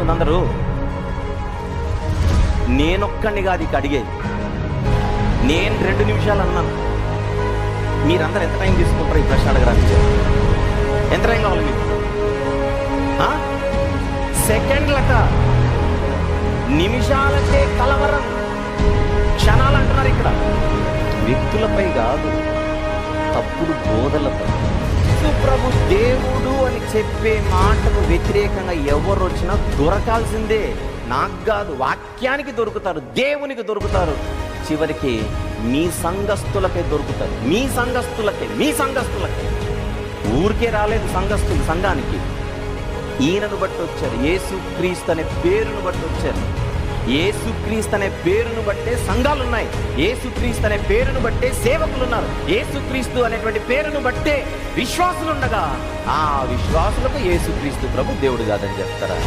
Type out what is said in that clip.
అంటుంది అందరూ. నేనొక్కడిని కాదు ఇక అడిగేది. నేను 2 నిమిషాలు అన్నాను. మీరందరూ ఎంత టైం తీసుకుంటారు ఈ ప్రశ్న అడగడానికి? ఎంత టైం కావాలి మీకు? సెకండ్లట, నిమిషాలకే కలవరం, క్షణాలు అంటున్నారు ఇక్కడ. వ్యక్తులపై కాదు, తప్పుడు బోధలపై. ప్రభు దేవుడు అని చెప్పే మాటకు వ్యతిరేకంగా ఎవరు వచ్చినా దొరకాల్సిందే. నాకు కాదు, వాక్యానికి దొరుకుతారు, దేవునికి దొరుకుతారు, చివరికి మీ సంఘస్థులకే దొరుకుతారు. మీ సంఘస్థులకే ఊరికే రాలేదు సంఘస్థులు సంఘానికి. ఈయనను బట్టి వచ్చారు, యేసుక్రీస్తు అనే పేరును బట్టి వచ్చారు. యేసుక్రీస్తు అనే పేరును బట్టే సంఘాలు ఉన్నాయి, యేసుక్రీస్తు అనే పేరును బట్టే సేవకులు ఉన్నారు, యేసుక్రీస్తు అనేటువంటి పేరును బట్టే విశ్వాసులు ఉండగా ఆ విశ్వాసులకు యేసుక్రీస్తు ప్రభు దేవుడు కాదని చెప్తారా?